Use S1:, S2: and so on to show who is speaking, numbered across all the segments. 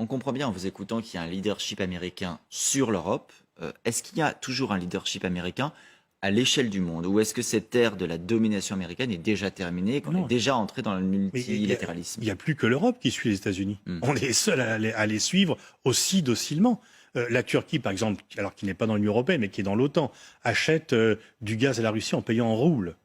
S1: On comprend bien en vous écoutant qu'il y a un leadership américain sur l'Europe. Est-ce qu'il y a toujours un leadership américain à l'échelle du monde? Ou est-ce que cette ère de la domination américaine est déjà terminée et qu'on est
S2: Non,
S1: déjà entré dans le
S2: mais
S1: multilatéralisme?
S2: il y a plus que l'Europe qui suit les États-Unis. On est seuls à les suivre aussi docilement. La Turquie, par exemple, alors qui n'est pas dans l'Union européenne, mais qui est dans l'OTAN, achète du gaz à la Russie en payant en rouble.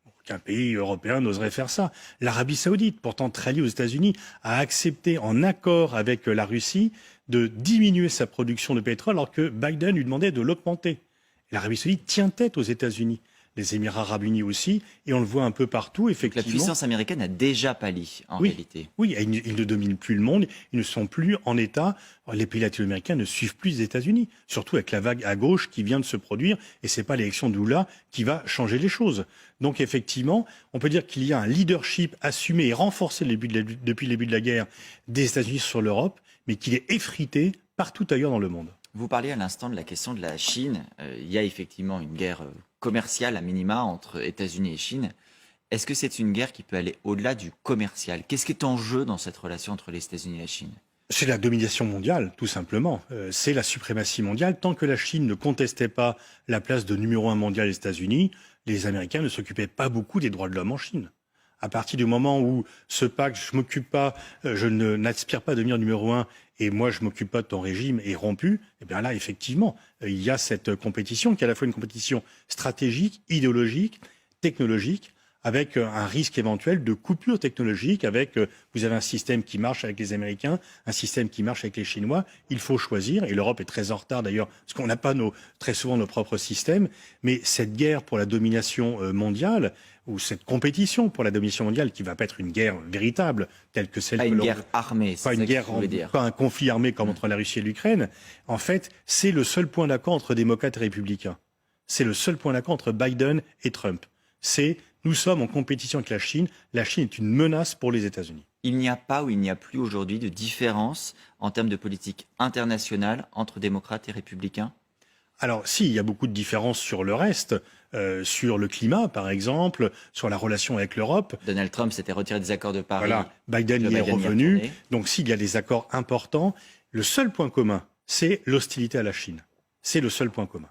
S2: Aucun pays européen n'oserait faire ça. L'Arabie saoudite, pourtant très liée aux États-Unis, a accepté, en accord avec la Russie, de diminuer sa production de pétrole alors que Biden lui demandait de l'augmenter. L'Arabie saoudite tient tête aux États-Unis. Les Émirats arabes unis aussi, et on le voit un peu partout,
S1: Donc
S2: effectivement.
S1: la puissance américaine a déjà pâli, en
S2: Oui,
S1: réalité.
S2: oui, et ils ne dominent plus le monde, ils ne sont plus en état. Les pays latino-américains ne suivent plus les États-Unis, surtout avec la vague à gauche qui vient de se produire, et c'est pas l'élection de Lula qui va changer les choses. Donc effectivement, on peut dire qu'il y a un leadership assumé et renforcé depuis le début de la guerre des États-Unis sur l'Europe, mais qu'il est effrité partout ailleurs dans le monde.
S1: Vous parliez à l'instant de la question de la Chine. Il y a effectivement une guerre commerciale à minima entre États-Unis et Chine. Est-ce que c'est une guerre qui peut aller au-delà du commercial? Qu'est-ce qui est en jeu dans cette relation entre les États-Unis et la Chine?
S2: C'est la domination mondiale, tout simplement. C'est la suprématie mondiale. Tant que la Chine ne contestait pas la place de numéro 1 mondial des États-Unis, les Américains ne s'occupaient pas beaucoup des droits de l'homme en Chine. À partir du moment où ce pacte, je n'aspire pas à devenir numéro 1 et moi je m'occupe pas de ton régime est rompu, eh bien là, effectivement, il y a cette compétition qui est à la fois une compétition stratégique, idéologique, technologique, avec un risque éventuel de coupure technologique, vous avez un système qui marche avec les Américains, un système qui marche avec les Chinois, il faut choisir, et l'Europe est très en retard d'ailleurs, parce qu'on n'a pas très souvent nos propres systèmes, mais cette guerre pour la domination mondiale, ou cette compétition pour la domination mondiale, qui ne va pas être une guerre véritable, telle que celle
S1: Pas
S2: que
S1: une
S2: l'on...
S1: guerre armée, c'est
S2: Pas une
S1: ça
S2: guerre,
S1: que vous voulez dire.
S2: pas un conflit armé comme entre la Russie et l'Ukraine, en fait, c'est le seul point d'accord entre démocrates et républicains. C'est le seul point d'accord entre Biden et Trump. Nous sommes en compétition avec la Chine. La Chine est une menace pour les États-Unis.
S1: Il n'y a pas ou il n'y a plus aujourd'hui de différence en termes de politique internationale entre démocrates et républicains?
S2: Alors, si, il y a beaucoup de différences sur le reste, sur le climat, par exemple, sur la relation avec l'Europe.
S1: Donald Trump s'était retiré des accords de Paris.
S2: Voilà, Biden y est revenu. Donc, s'il y a des accords importants, le seul point commun, c'est l'hostilité à la Chine. C'est le seul point commun.